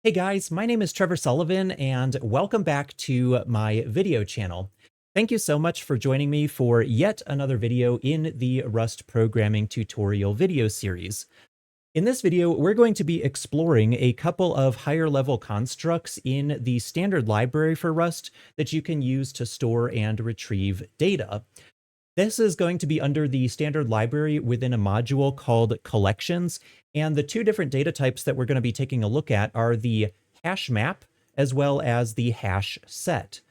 Hey guys, my name is Trevor Sullivan and welcome back to my video channel. Thank you so much for joining me for yet another video in the Rust programming tutorial video series. In this video, we're going to be exploring a couple of higher level constructs in the standard library for Rust that you can use to store and retrieve data. This is going to be under the standard library within a module called collections. And the two different data types that we're going to be taking a look at are the hash map as well as the hash set.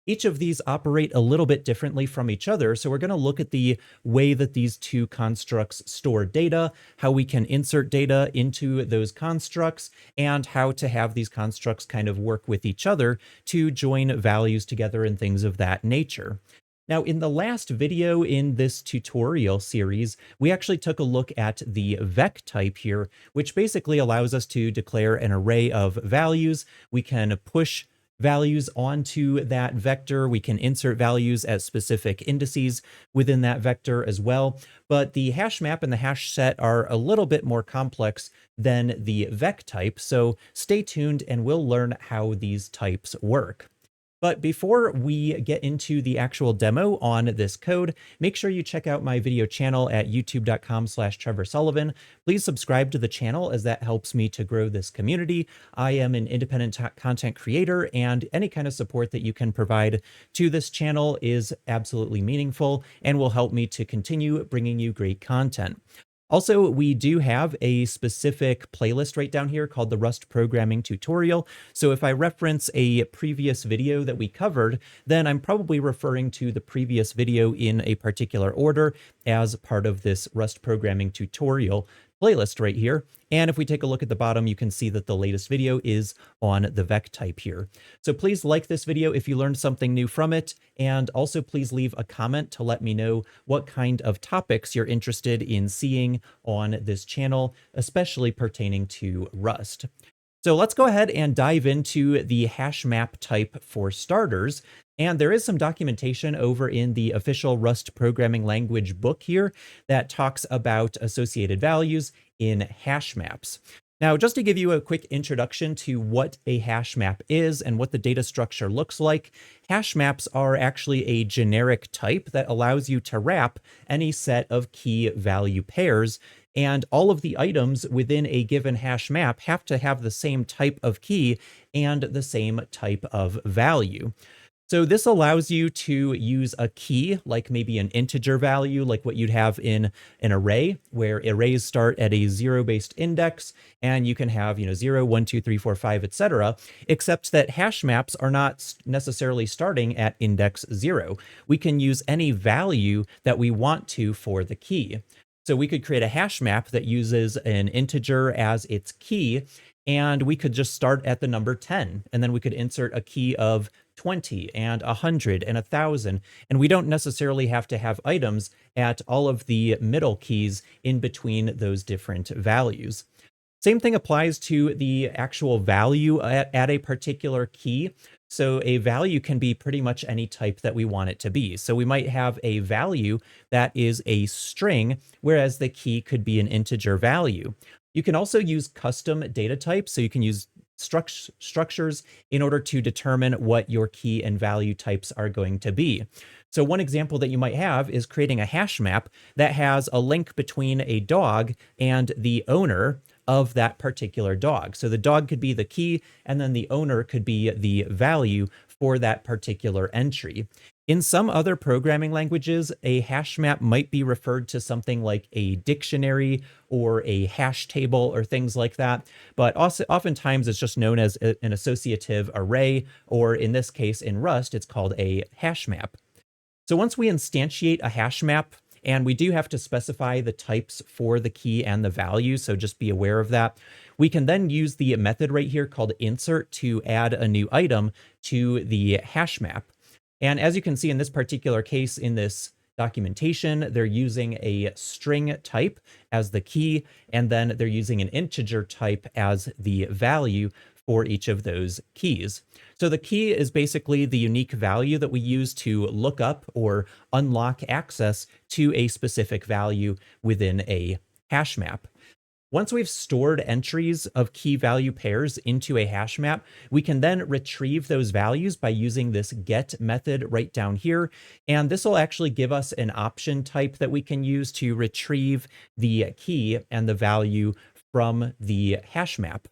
Each of these operate a little bit differently from each other. So we're going to look at the way that these two constructs store data, how we can insert data into those constructs, and how to have these constructs kind of work with each other to join values together and things of that nature. Now, in the last video in this tutorial series, we actually took a look at the vec type here, which basically allows us to declare an array of values. We can push values onto that vector. We can insert values as specific indices within that vector as well. But the hash map and the hash set are a little bit more complex than the vec type. So stay tuned and we'll learn how these types work. But before we get into the actual demo on this code, make sure you check out my video channel at youtube.com/Trevor Sullivan. Please subscribe to the channel as that helps me to grow this community. I am an independent content creator, and any kind of support that you can provide to this channel is absolutely meaningful and will help me to continue bringing you great content. Also, we do have a specific playlist right down here called the Rust Programming Tutorial. So if I reference a previous video that we covered, then I'm probably referring to the previous video in a particular order as part of this Rust Programming Tutorial playlist right here. And if we take a look at the bottom, you can see that the latest video is on the vec type here. So please like this video if you learned something new from it. And also please leave a comment to let me know what kind of topics you're interested in seeing on this channel, especially pertaining to Rust. So let's go ahead and dive into the hash map type for starters. And there is some documentation over in the official Rust programming language book here that talks about associated values in hash maps. Now, just to give you a quick introduction to what a hash map is and what the data structure looks like, hash maps are actually a generic type that allows you to wrap any set of key value pairs. And all of the items within a given hash map have to have the same type of key and the same type of value. So this allows you to use a key, like maybe an integer value, like what you'd have in an array, where arrays start at a zero-based index, and you can have, 0, 1, 2, 3, 4, 5, etc., except that hash maps are not necessarily starting at index 0. We can use any value that we want to for the key. So we could create a hash map that uses an integer as its key, and we could just start at the number 10, and then we could insert a key of 20 and 100 and 1,000, and we don't necessarily have to have items at all of the middle keys in between those different values. Same thing applies to the actual value at a particular key. So a value can be pretty much any type that we want it to be. So we might have a value that is a string, whereas the key could be an integer value. You can also use custom data types. So you can use structures in order to determine what your key and value types are going to be. So one example that you might have is creating a hash map that has a link between a dog and the owner of that particular dog. So the dog could be the key, and then the owner could be the value for that particular entry. In some other programming languages, a hash map might be referred to something like a dictionary or a hash table or things like that, but also oftentimes it's just known as an associative array, or in this case in Rust, it's called a hash map. So once we instantiate a hash map, and we do have to specify the types for the key and the value, so just be aware of that. We can then use the method right here called insert to add a new item to the hash map. And as you can see in this particular case in this documentation, they're using a string type as the key, and then they're using an integer type as the value for each of those keys. So the key is basically the unique value that we use to look up or unlock access to a specific value within a hash map. Once we've stored entries of key value pairs into a hash map, we can then retrieve those values by using this get method right down here. And this will actually give us an option type that we can use to retrieve the key and the value from the hash map.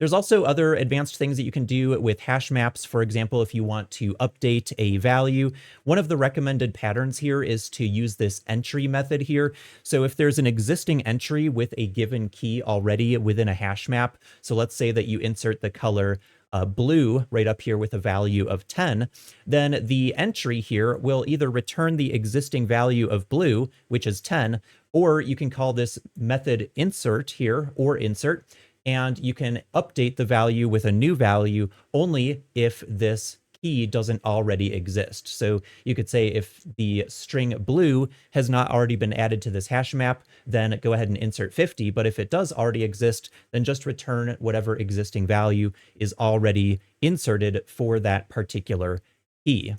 There's also other advanced things that you can do with hash maps. For example, if you want to update a value, one of the recommended patterns here is to use this entry method here. So if there's an existing entry with a given key already within a hash map, so let's say that you insert the color blue right up here with a value of 10, then the entry here will either return the existing value of blue, which is 10, or you can call this method insert here, or insert, and you can update the value with a new value only if this key doesn't already exist. So you could say if the string blue has not already been added to this hash map, then go ahead and insert 50. But if it does already exist, then just return whatever existing value is already inserted for that particular key.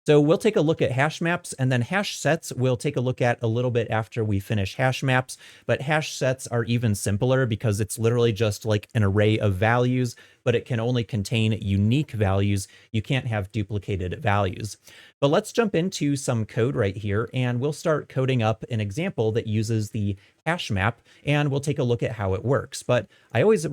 So we'll take a look at hash maps, and then hash sets we'll take a look at a little bit after we finish hash maps. But hash sets are even simpler because it's literally just like an array of values, but it can only contain unique values. You can't have duplicated values. But let's jump into some code right here, and we'll start coding up an example that uses the hash map, and we'll take a look at how it works. But I always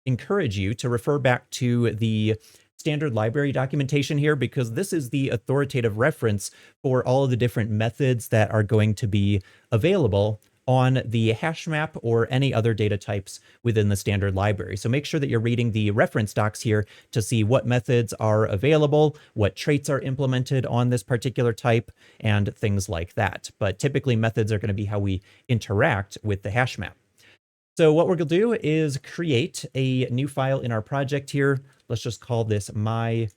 encourage you to refer back to the standard library documentation here, because this is the authoritative reference for all of the different methods that are going to be available on the hash map or any other data types within the standard library. So make sure that you're reading the reference docs here to see what methods are available, what traits are implemented on this particular type, and things like that. But typically methods are going to be how we interact with the hash map. So what we're going to do is create a new file in our project here. Let's just call this myhashmap.rs.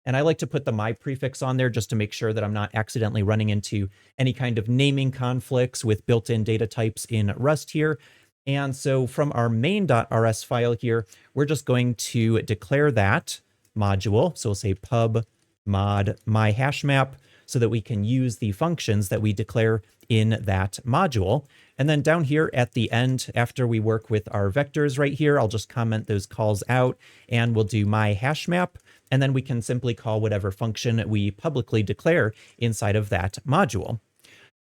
And I like to put the my prefix on there just to make sure that I'm not accidentally running into any kind of naming conflicts with built-in data types in Rust here. And so from our main.rs file here, we're just going to declare that module. So we'll say pub mod myhashmap so that we can use the functions that we declare in that module. And then down here at the end, after we work with our vectors right here, I'll just comment those calls out and we'll do myHashMap. And then we can simply call whatever function we publicly declare inside of that module.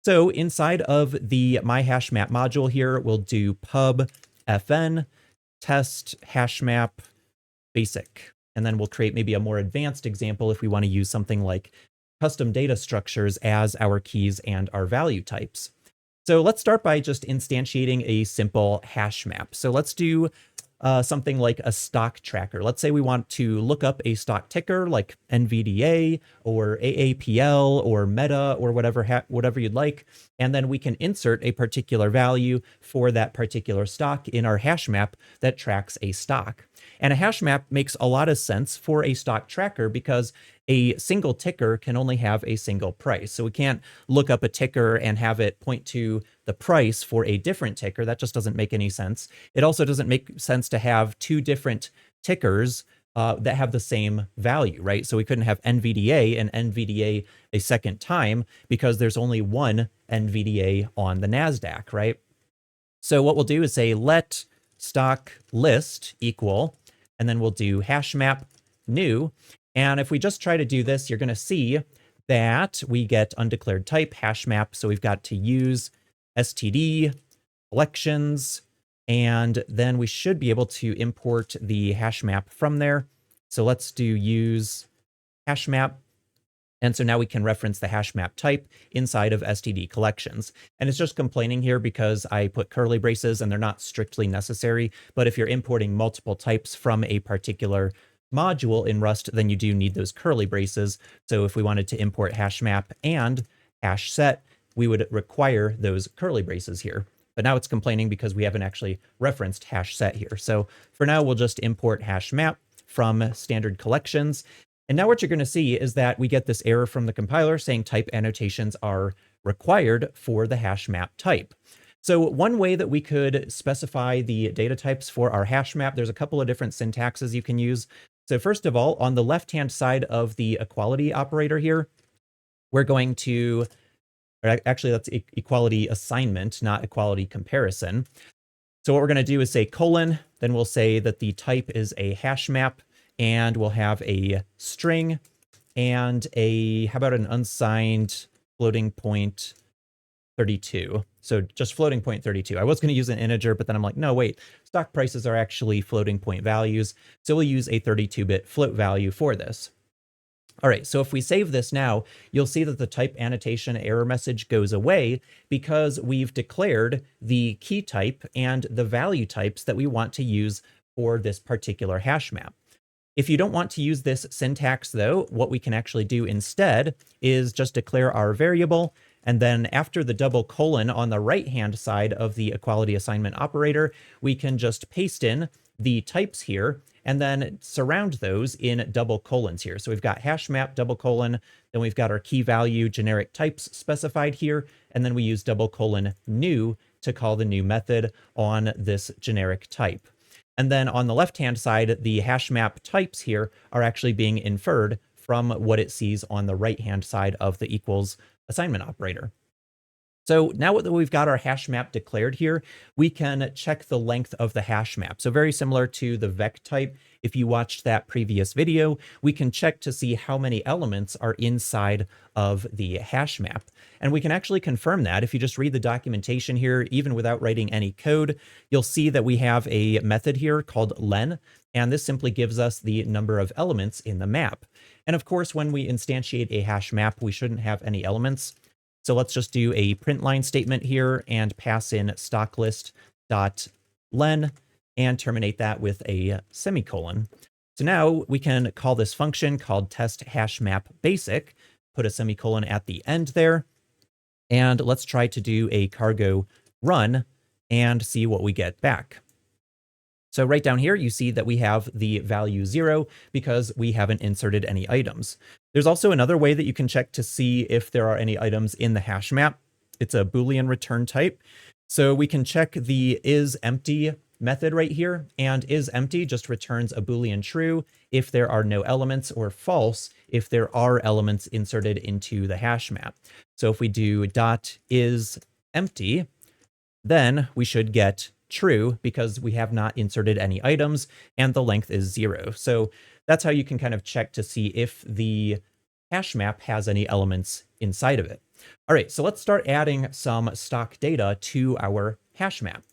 So inside of the myHashMap module here, we'll do pub fn test hashmap basic. And then we'll create maybe a more advanced example if we want to use something like custom data structures as our keys and our value types. So let's start by just instantiating a simple hash map. So let's do something like a stock tracker. Let's say we want to look up a stock ticker like NVDA or AAPL or Meta or whatever you'd like. And then we can insert a particular value for that particular stock in our hash map that tracks a stock. And a hash map makes a lot of sense for a stock tracker because a single ticker can only have a single price. So we can't look up a ticker and have it point to the price for a different ticker. That just doesn't make any sense. It also doesn't make sense to have two different tickers that have the same value, right? So we couldn't have NVDA and NVDA a second time because there's only one NVDA on the NASDAQ, right? So what we'll do is say let stock list equal, and then we'll do hashmap new. And if we just try to do this, you're going to see that we get undeclared type hashmap. So we've got to use std collections, and then we should be able to import the hashmap from there. So let's do use hashmap. And so now we can reference the hashmap type inside of std collections. And it's just complaining here because I put curly braces and they're not strictly necessary. But if you're importing multiple types from a particular module in Rust, then you do need those curly braces. So if we wanted to import hashmap and HashSet, we would require those curly braces here. But now it's complaining because we haven't actually referenced HashSet here. So for now, we'll just import hashmap from standard collections. And now what you're going to see is that we get this error from the compiler saying type annotations are required for the hashmap type. So one way that we could specify the data types for our hash map, there's a couple of different syntaxes you can use. So first of all, on the left-hand side of the equality operator here, we're going to, or actually that's equality assignment, not equality comparison. So what we're going to do is say colon, then we'll say that the type is a hash map, and we'll have a string and how about an unsigned floating point 32. So just floating point 32. I was going to use an integer, but then I'm like, no, wait, stock prices are actually floating point values. So we'll use a 32-bit float value for this. All right, so if we save this now, you'll see that the type annotation error message goes away because we've declared the key type and the value types that we want to use for this particular hash map. If you don't want to use this syntax though, what we can actually do instead is just declare our variable, and then after the double colon on the right-hand side of the equality assignment operator, we can just paste in the types here and then surround those in double colons here. So we've got hash map double colon, then we've got our key value generic types specified here, and then we use double colon new to call the new method on this generic type. And then on the left-hand side, the hash map types here are actually being inferred from what it sees on the right-hand side of the equals assignment operator. So now that we've got our hash map declared here, we can check the length of the hash map. So very similar to the vec type, if you watched that previous video, we can check to see how many elements are inside of the hash map. And we can actually confirm that. If you just read the documentation here, even without writing any code, you'll see that we have a method here called len, and this simply gives us the number of elements in the map. And of course, when we instantiate a hash map, we shouldn't have any elements. So let's just do a print line statement here and pass in stocklist.len and terminate that with a semicolon. So now we can call this function called test hash map basic, put a semicolon at the end there, and let's try to do a cargo run and see what we get back. So right down here, you see that we have the value 0 because we haven't inserted any items. There's also another way that you can check to see if there are any items in the hash map. It's a Boolean return type. So we can check the isEmpty method right here, and isEmpty just returns a Boolean true if there are no elements, or false if there are elements inserted into the hash map. So if we do .isEmpty, then we should get true because we have not inserted any items and the length is 0. So that's how you can kind of check to see if the hash map has any elements inside of it. All right, so let's start adding some stock data to our hash map.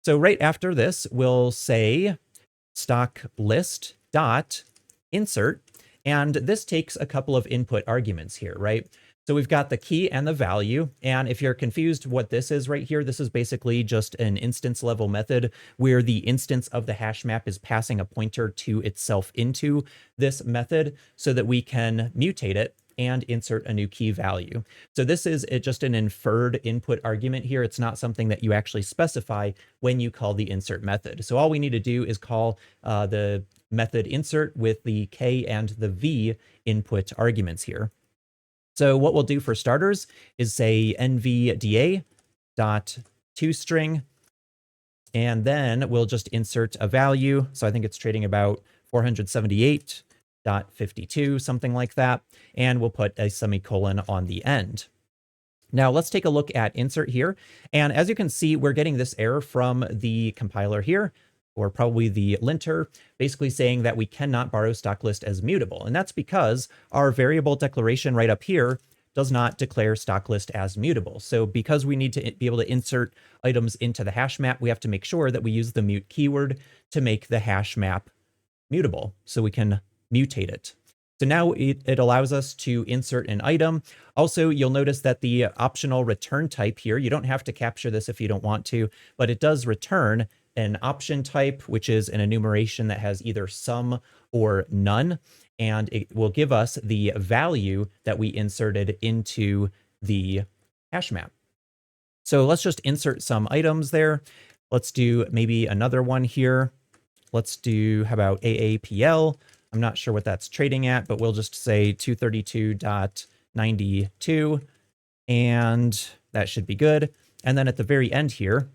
So right after this, we'll say stock list dot insert, and this takes a couple of input arguments here, right? So we've got the key and the value, and if you're confused what this is right here, this is basically just an instance level method where the instance of the hash map is passing a pointer to itself into this method so that we can mutate it and insert a new key value. So this is just an inferred input argument here. It's not something that you actually specify when you call the insert method. So all we need to do is call the method insert with the k and the v input arguments here. So what we'll do for starters is say nvda.toString, and then we'll just insert a value. So I think it's trading about 478.52, something like that. And we'll put a semicolon on the end. Now let's take a look at insert here. And as you can see, we're getting this error from the compiler here, or probably the linter, basically saying that we cannot borrow stock list as mutable. And that's because our variable declaration right up here does not declare stock list as mutable. So because we need to be able to insert items into the hash map, we have to make sure that we use the mute keyword to make the hash map mutable so we can mutate it. So now it allows us to insert an item. Also, you'll notice that the optional return type here, you don't have to capture this if you don't want to, but it does return an option type, which is an enumeration that has either some or none, and it will give us the value that we inserted into the hash map. So let's just insert some items there. Let's do maybe another one here. Let's do, how about AAPL? I'm not sure what that's trading at, but we'll just say 232.92, and that should be good. And then at the very end here,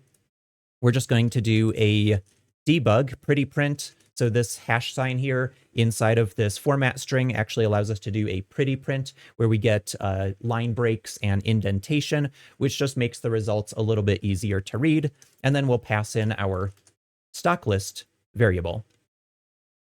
we're just going to do a debug pretty print. So this hash sign here inside of this format string actually allows us to do a pretty print where we get line breaks and indentation, which just makes the results a little bit easier to read. And then we'll pass in our stock list variable.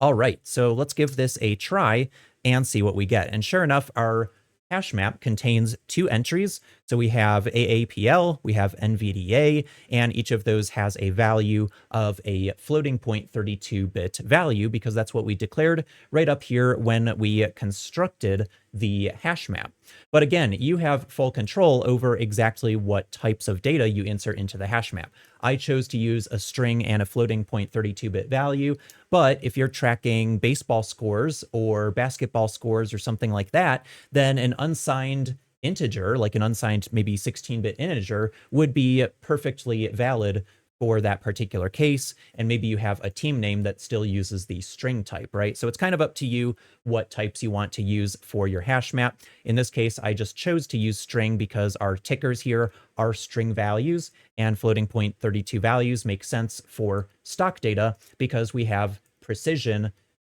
All right, so let's give this a try and see what we get. And sure enough, our hash map contains 2 entries. So we have AAPL, we have NVDA, and each of those has a value of a floating point 32-bit value because that's what we declared right up here when we constructed the hash map. But again, you have full control over exactly what types of data you insert into the hash map. I chose to use a string and a floating point 32-bit value, but if you're tracking baseball scores or basketball scores or something like that, then an unsigned integer, like an unsigned maybe 16-bit integer, would be perfectly valid for that particular case. And maybe you have a team name that still uses the string type, right? So it's kind of up to you what types you want to use for your hash map. In this case, I just chose to use string because our tickers here are string values, and floating point 32 values make sense for stock data because we have precision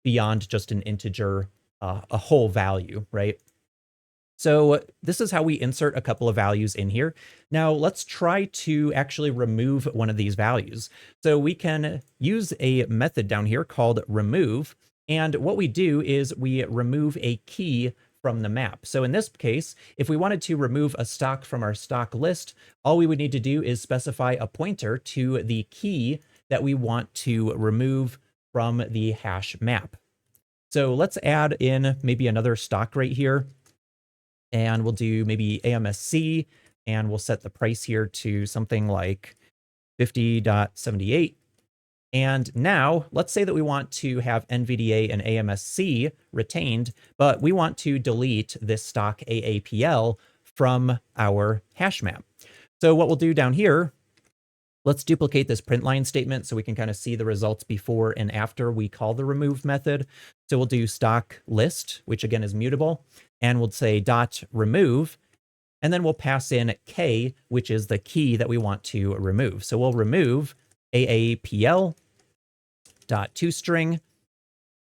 beyond just an integer, a whole value, right? So this is how we insert a couple of values in here. Now let's try to actually remove one of these values. So we can use a method down here called remove. And what we do is we remove a key from the map. So in this case, if we wanted to remove a stock from our stock list, all we would need to do is specify a pointer to the key that we want to remove from the hash map. So let's add in maybe another stock right here. And we'll do maybe AMSC, and we'll set the price here to something like 50.78. And now let's say that we want to have NVDA and AMSC retained, but we want to delete this stock AAPL from our hash map. So what we'll do down here, let's duplicate this print line statement so we can kind of see the results before and after we call the remove method. So we'll do stock list, which again is mutable, and we'll say dot remove, and then we'll pass in K, which is the key that we want to remove. So we'll remove AAPL dot toString,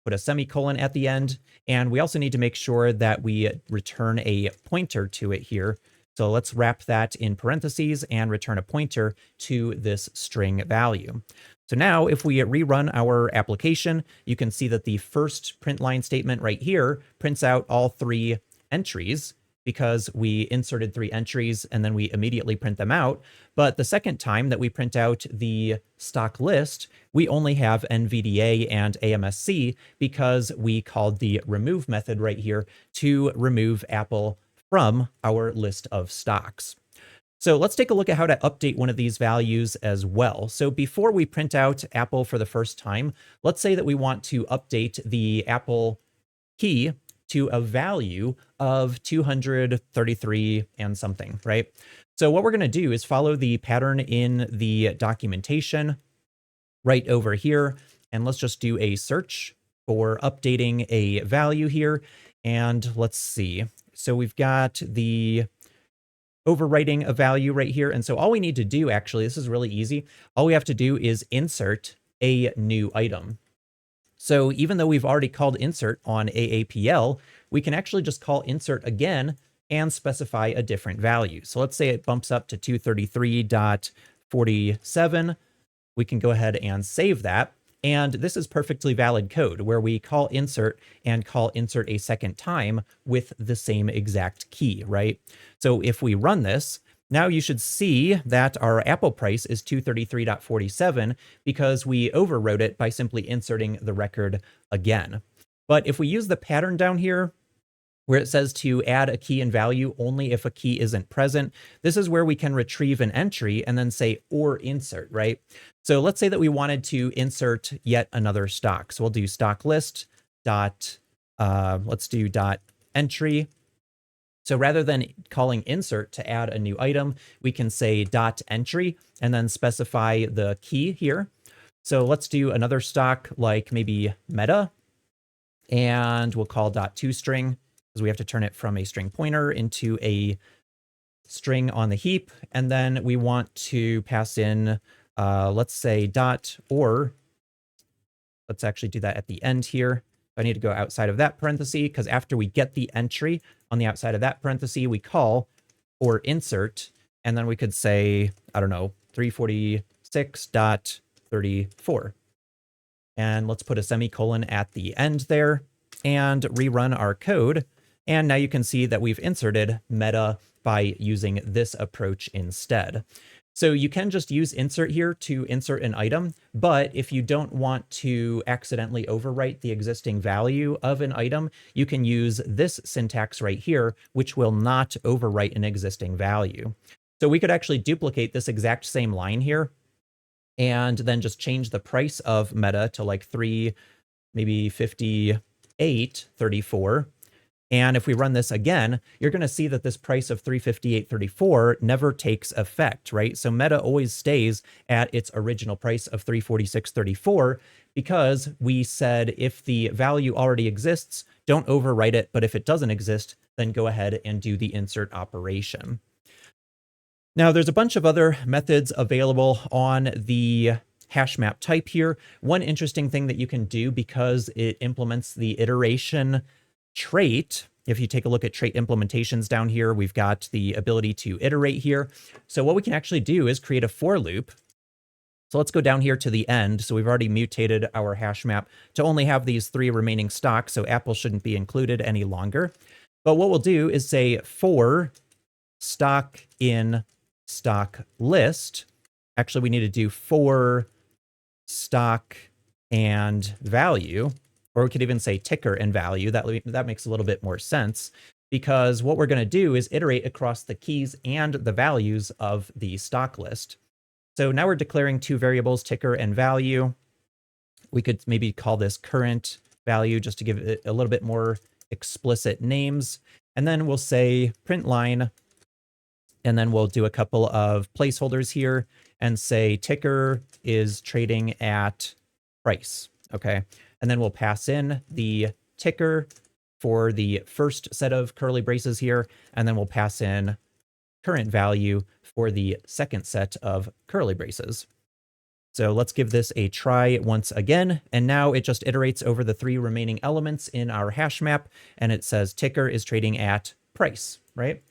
put a semicolon at the end, and we also need to make sure that we return a pointer to it here. So let's wrap that in parentheses and return a pointer to this string value. So now if we rerun our application, you can see that the first print line statement right here prints out all 3 entries because we inserted 3 entries and then we immediately print them out. But the second time that we print out the stock list, we only have NVDA and AMSC because we called the remove method right here to remove Apple from our list of stocks. So let's take a look at how to update one of these values as well. So before we print out Apple for the first time, let's say that we want to update the Apple key to a value of 233 and something, right? So what we're going to do is follow the pattern in the documentation right over here. And let's just do a search for updating a value here. And let's see. So we've got the overwriting a value right here. And so all we need to do, actually, this is really easy. All we have to do is insert a new item. So even though we've already called insert on AAPL, we can actually just call insert again and specify a different value. So let's say it bumps up to 233.47. We can go ahead and save that. And this is perfectly valid code where we call insert and call insert a second time with the same exact key, right? So if we run this, now you should see that our Apple price is 233.47 because we overwrote it by simply inserting the record again. But if we use the pattern down here, where it says to add a key and value only if a key isn't present, this is where we can retrieve an entry and then say or insert, right? So let's say that we wanted to insert yet another stock. So we'll do stock list dot, let's do dot entry. So rather than calling insert to add a new item, we can say dot entry and then specify the key here. So let's do another stock like maybe Meta, and we'll call dot toString, because we have to turn it from a string pointer into a string on the heap. And then we want to pass in, let's say dot or let's actually do that at the end here. I need to go outside of that parenthesis because after we get the entry on the outside of that parenthesis, we call or insert, and then we could say, I don't know, 346.34. And let's put a semicolon at the end there and rerun our code. And now you can see that we've inserted meta by using this approach instead. So you can just use insert here to insert an item, but if you don't want to accidentally overwrite the existing value of an item, you can use this syntax right here, which will not overwrite an existing value. So we could actually duplicate this exact same line here and then just change the price of meta to like 358.34. And if we run this again, you're going to see that this price of 358.34 never takes effect, right? So meta always stays at its original price of 346.34 because we said if the value already exists, don't overwrite it. But if it doesn't exist, then go ahead and do the insert operation. Now, there's a bunch of other methods available on the HashMap type here. One interesting thing that you can do because it implements the iteration trait. If you take a look at trait implementations down here, we've got the ability to iterate here. So what we can actually do is create a for loop. So let's go down here to the end. So we've already mutated our hash map to only have these 3 remaining stocks, so Apple shouldn't be included any longer. But what we'll do is say for stock in stock list. Actually, we need to do for stock and value. Or we could even say ticker and value. That makes a little bit more sense because what we're going to do is iterate across the keys and the values of the stock list. So now we're declaring 2 variables, ticker and value. We could maybe call this current value just to give it a little bit more explicit names. And then we'll say print line. And then we'll do a couple of placeholders here and say ticker is trading at price. Okay. And then we'll pass in the ticker for the first set of curly braces here. And then we'll pass in current value for the second set of curly braces. So let's give this a try once again. And now it just iterates over the 3 remaining elements in our hash map. And it says ticker is trading at price, right?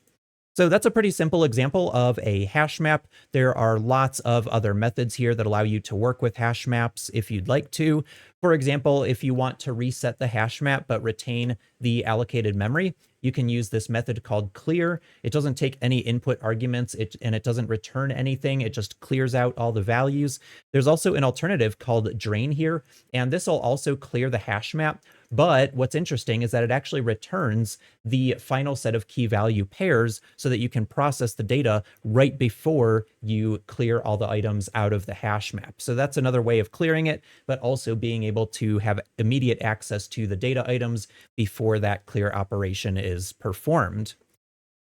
So that's a pretty simple example of a hash map. There are lots of other methods here that allow you to work with hash maps if you'd like to. For example, if you want to reset the hash map but retain the allocated memory, you can use this method called clear. It doesn't take any input arguments and it doesn't return anything. It just clears out all the values. There's also an alternative called drain here, and this will also clear the hash map. But what's interesting is that it actually returns the final set of key value pairs so that you can process the data right before you clear all the items out of the hash map. So that's another way of clearing it, but also being able to have immediate access to the data items before that clear operation is performed.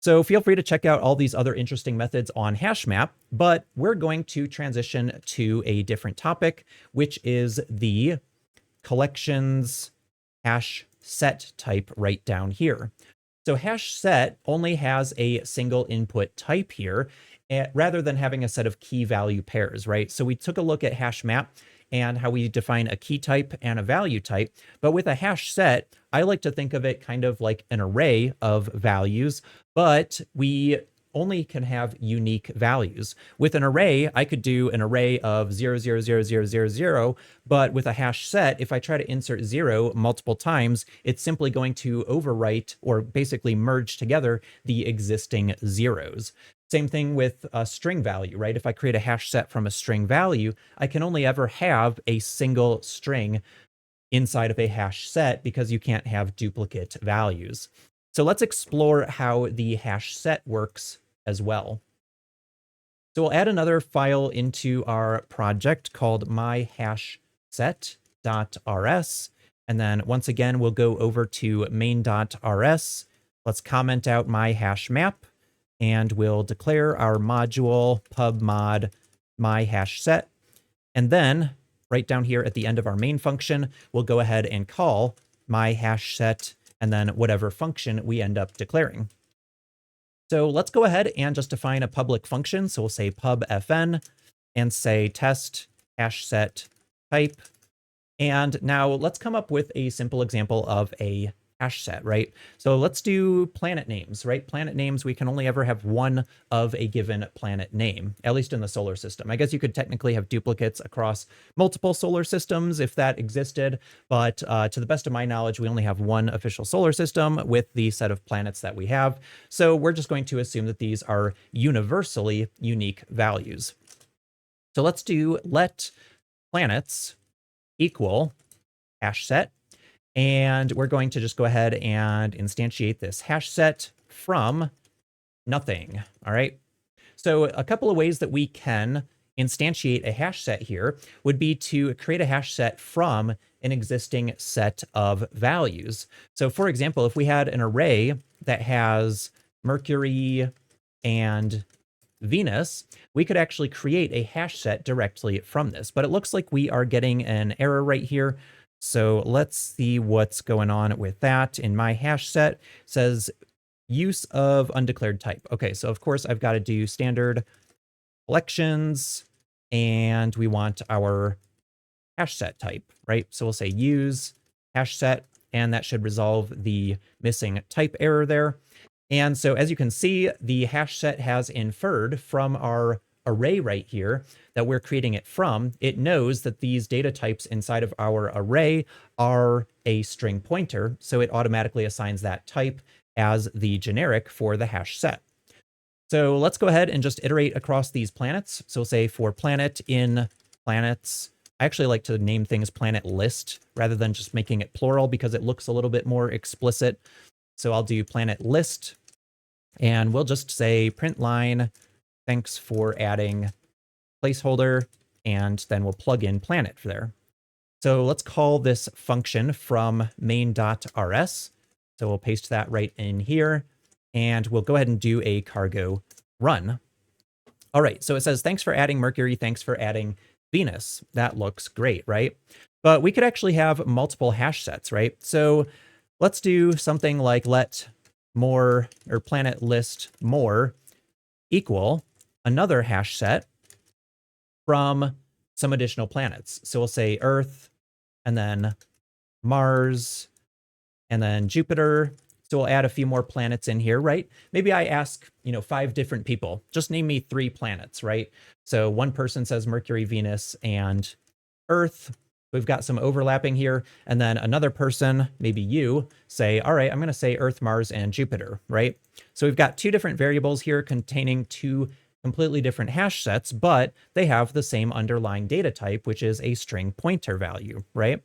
So feel free to check out all these other interesting methods on HashMap, but we're going to transition to a different topic, which is the collections HashSet type right down here. So HashSet only has a single input type here, rather than having a set of key value pairs, right? So we took a look at HashMap and how we define a key type and a value type. But with a HashSet, I like to think of it kind of like an array of values, but we only can have unique values. With an array, I could do an array of 0, 0, 0, 0, 0, 0, but with a hash set, if I try to insert 0 multiple times, it's simply going to overwrite or basically merge together the existing zeros. Same thing with a string value, right? If I create a hash set from a string value, I can only ever have a single string inside of a hash set because you can't have duplicate values. So let's explore how the hash set works as well. So we'll add another file into our project called myhashset.rs. And then once again, we'll go over to main.rs. Let's comment out my hash map, and we'll declare our module pubmod myhashset. And then right down here at the end of our main function, we'll go ahead and call myhashset and then whatever function we end up declaring. So let's go ahead and just define a public function. So we'll say pub fn and say test hashset type And now let's come up with a simple example of a hash set, right? So let's do planet names, right? Planet names, we can only ever have one of a given planet name, at least in the solar system. I guess you could technically have duplicates across multiple solar systems if that existed, but to the best of my knowledge, we only have one official solar system with the set of planets that we have. So we're just going to assume that these are universally unique values. So let's do let planets equal HashSet. And we're going to just go ahead and instantiate this hash set from nothing. All right. So a couple of ways that we can instantiate a hash set here would be to create a hash set from an existing set of values. So for example, if we had an array that has Mercury and Venus, we could actually create a hash set directly from this. But it looks like we are getting an error right here. So let's see what's going on with that. In my hash set, it says use of undeclared type. Okay, so of course I've got to do standard collections, and we want our hash set type, right? So we'll say use hash set, and that should resolve the missing type error there. And so as you can see, the hash set has inferred from our array right here that we're creating it from. It knows that these data types inside of our array are a string pointer, so it automatically assigns that type as the generic for the hash set. So let's go ahead and just iterate across these planets. So we'll say for planet in planets. I actually like to name things planet list rather than just making it plural because it looks a little bit more explicit. So I'll do planet list, and we'll just say print line, thanks for adding placeholder, and then we'll plug in planet there. So let's call this function from main.rs. So we'll paste that right in here, and we'll go ahead and do a cargo run. All right, so it says, thanks for adding Mercury, thanks for adding Venus. That looks great, right? But we could actually have multiple hash sets, right? So let's do something like let more, or planet list more equal another hash set from some additional planets. So we'll say Earth, and then Mars, and then Jupiter. So we'll add a few more planets in here, right? Maybe I ask, 5 different people, just name me 3 planets, right? So one person says Mercury, Venus, and Earth. We've got some overlapping here. And then another person, maybe you, say, all right, I'm going to say Earth, Mars, and Jupiter, right? So we've got 2 different variables here containing 2 completely different hash sets, but they have the same underlying data type, which is a string pointer value, right?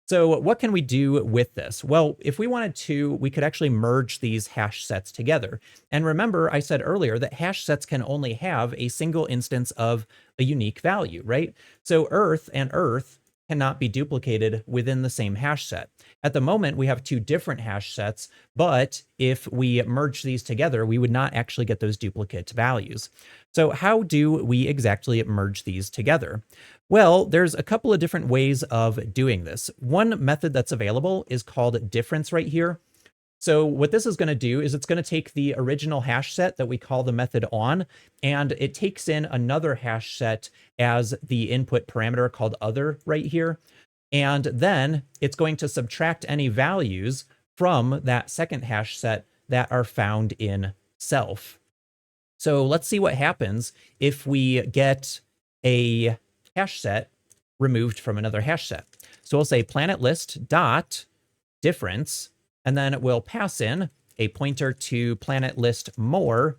So what can we do with this? Well, if we wanted to, we could actually merge these hash sets together. And remember, I said earlier that hash sets can only have a single instance of a unique value, right? So Earth and Earth cannot be duplicated within the same hash set. At the moment, we have 2 different hash sets, but if we merge these together, we would not actually get those duplicate values. So how do we exactly merge these together? Well, there's a couple of different ways of doing this. One method that's available is called difference right here. So what this is going to do is it's going to take the original hash set that we call the method on, and it takes in another hash set as the input parameter called other right here. And then it's going to subtract any values from that second hash set that are found in self. So let's see what happens if we get a hash set removed from another hash set. So we'll say planet list dot difference, and then we'll pass in a pointer to planet list more,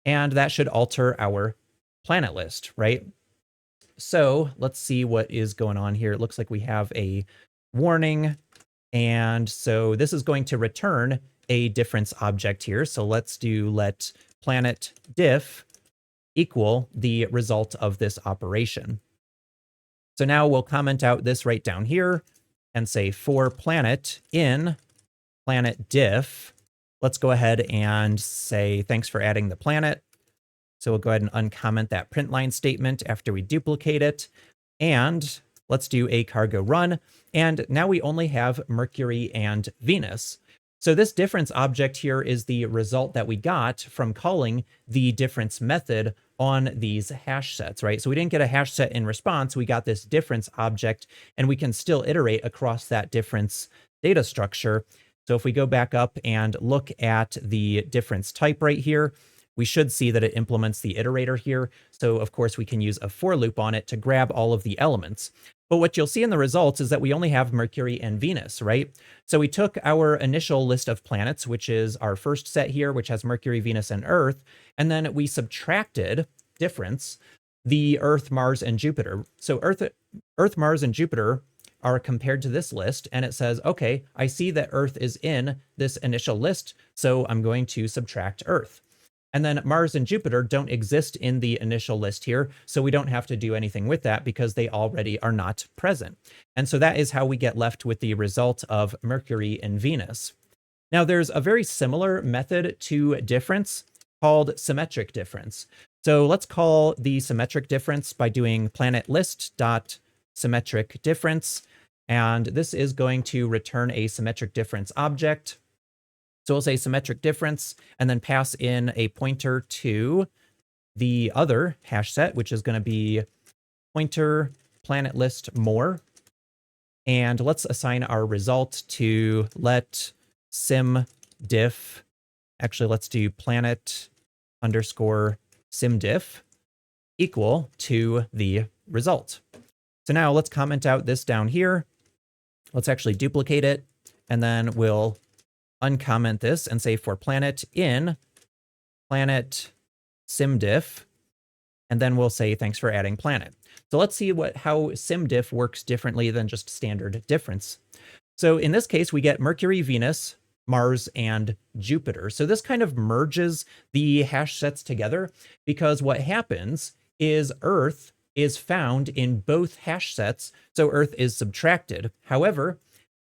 and that should alter our planet list, right? So let's see what is going on here. It looks like we have a warning, and so this is going to return a difference object here. So let's do let planet diff equal the result of this operation. So now we'll comment out this right down here and say for planet in planet diff, let's go ahead and say thanks for adding the planet. So we'll go ahead and uncomment that print line statement after we duplicate it. And let's do a cargo run. And now we only have Mercury and Venus. So this difference object here is the result that we got from calling the difference method on these hash sets, right? So we didn't get a hash set in response, we got this difference object, and we can still iterate across that difference data structure. So if we go back up and look at the difference type right here, we should see that it implements the iterator here. So of course we can use a for loop on it to grab all of the elements. But what you'll see in the results is that we only have Mercury and Venus, right? So we took our initial list of planets, which is our first set here, which has Mercury, Venus, and Earth, and then we subtracted difference, the Earth, Mars, and Jupiter. So Earth, Mars, and Jupiter are compared to this list, and it says, okay, I see that Earth is in this initial list, so I'm going to subtract Earth. And then Mars and Jupiter don't exist in the initial list here, so we don't have to do anything with that because they already are not present. And so that is how we get left with the result of Mercury and Venus. Now there's a very similar method to difference called symmetric difference. So let's call the symmetric difference by doing planet list dot symmetric difference, and this is going to return a symmetric difference object. So we'll say symmetric difference and then pass in a pointer to the other hash set, which is going to be pointer planet list more. And let's assign our result to let symdiff. Actually, let's do planet underscore symdiff equal to the result. So now let's comment out this down here. Let's actually duplicate it, and then we'll uncomment this and say for planet in planet symdiff, and then we'll say thanks for adding planet. So let's see how symdiff works differently than just standard difference. So in this case, we get Mercury, Venus, Mars, and Jupiter. So this kind of merges the hash sets together because what happens is Earth is found in both hash sets, so Earth is subtracted. However,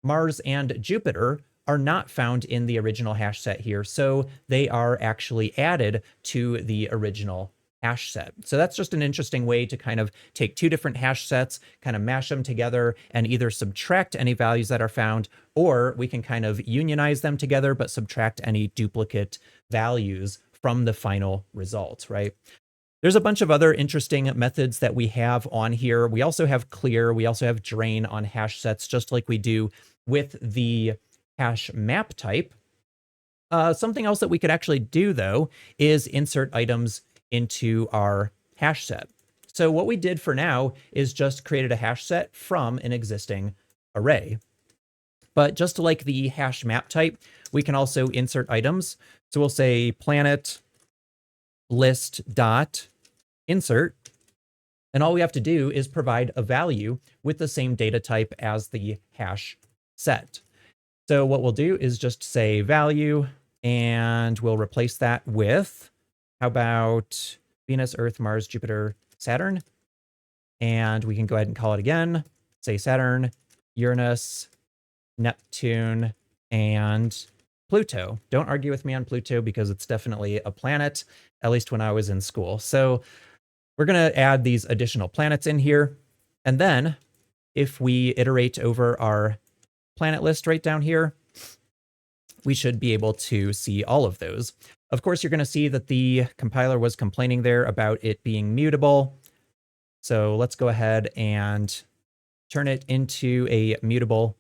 Mars and Jupiter are not found in the original hash set here, so they are actually added to the original hash set. So that's just an interesting way to kind of take two different hash sets, kind of mash them together, and either subtract any values that are found, or we can kind of unionize them together, but subtract any duplicate values from the final result, right? There's a bunch of other interesting methods that we have on here. We also have clear, we also have drain on hash sets, just like we do with the hash map type. Something else that we could actually do, though, is insert items into our hash set. So what we did for now is just created a hash set from an existing array. But just like the hash map type, we can also insert items. So we'll say planet list dot insert, and all we have to do is provide a value with the same data type as the hash set. So what we'll do is just say value, and we'll replace that with, how about Venus, Earth, Mars, Jupiter, Saturn? And we can go ahead and call it again. Say Saturn, Uranus, Neptune, and Pluto. Don't argue with me on Pluto because it's definitely a planet, at least when I was in school. So we're going to add these additional planets in here. And then if we iterate over our planet list right down here, we should be able to see all of those. Of course, you're going to see that the compiler was complaining there about it being mutable. So let's go ahead and turn it into a mutable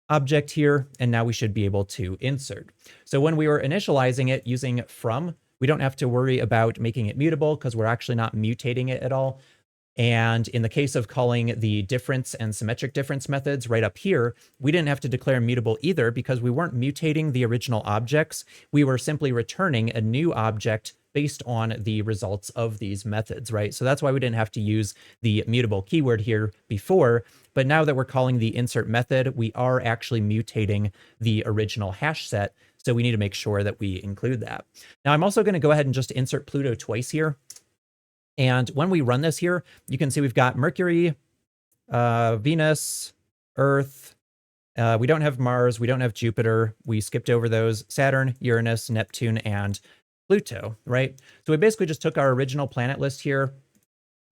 object here, and now we should be able to insert. So when we were initializing it using from, we don't have to worry about making it mutable because we're actually not mutating it at all. And in the case of calling the difference and symmetric difference methods right up here, we didn't have to declare mutable either because we weren't mutating the original objects. We were simply returning a new object based on the results of these methods, right? So that's why we didn't have to use the mutable keyword here before. But now that we're calling the insert method, we are actually mutating the original hash set. So we need to make sure that we include that. Now I'm also going to go ahead and just insert Pluto twice here. And when we run this here, you can see we've got Mercury, Venus, Earth. We don't have Mars. We don't have Jupiter. We skipped over those. Saturn, Uranus, Neptune, and Pluto, right? So we basically just took our original planet list here.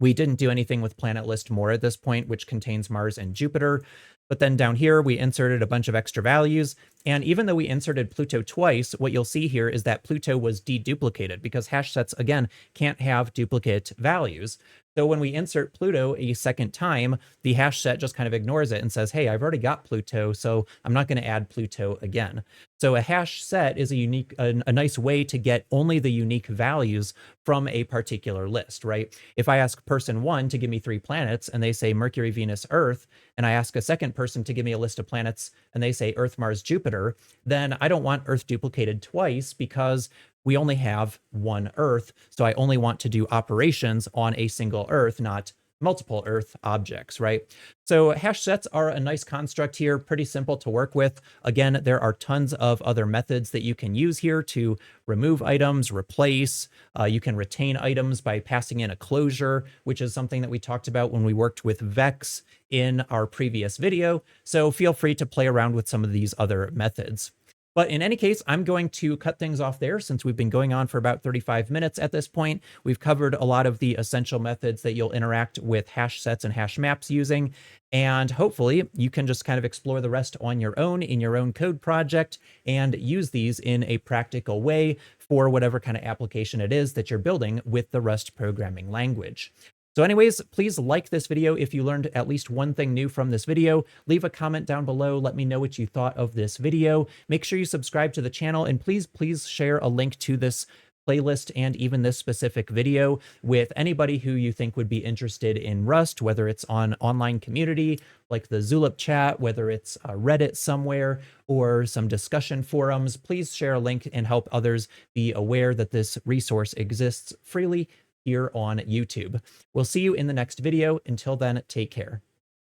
We didn't do anything with planet list more at this point, which contains Mars and Jupiter. But then down here, we inserted a bunch of extra values. And even though we inserted Pluto twice, what you'll see here is that Pluto was deduplicated because HashSets, again, can't have duplicate values. So when we insert Pluto a second time, the HashSet just kind of ignores it and says, hey, I've already got Pluto, so I'm not going to add Pluto again. So a HashSet is a nice way to get only the unique values from a particular list, right? If I ask person 1 to give me 3 planets and they say Mercury, Venus, Earth, and I ask a second person to give me a list of planets and they say Earth, Mars, Jupiter, then I don't want Earth duplicated twice because we only have one Earth. So I only want to do operations on a single Earth, not multiple Earth objects, right? So HashSets are a nice construct here, pretty simple to work with. Again, there are tons of other methods that you can use here to remove items, replace. You can retain items by passing in a closure, which is something that we talked about when we worked with Vex in our previous video. So feel free to play around with some of these other methods. But in any case, I'm going to cut things off there since we've been going on for about 35 minutes at this point. We've covered a lot of the essential methods that you'll interact with HashSets and HashMaps using. And hopefully you can just kind of explore the rest on your own in your own code project and use these in a practical way for whatever kind of application it is that you're building with the Rust programming language. So anyways, please like this video if you learned at least one thing new from this video. Leave a comment down below. Let me know what you thought of this video. Make sure you subscribe to the channel, and please share a link to this playlist and even this specific video with anybody who you think would be interested in Rust, whether it's on online community like the Zulip chat, whether it's Reddit somewhere, or some discussion forums. Please share a link and help others be aware that this resource exists freely here on YouTube. We'll see you in the next video. Until then, take care.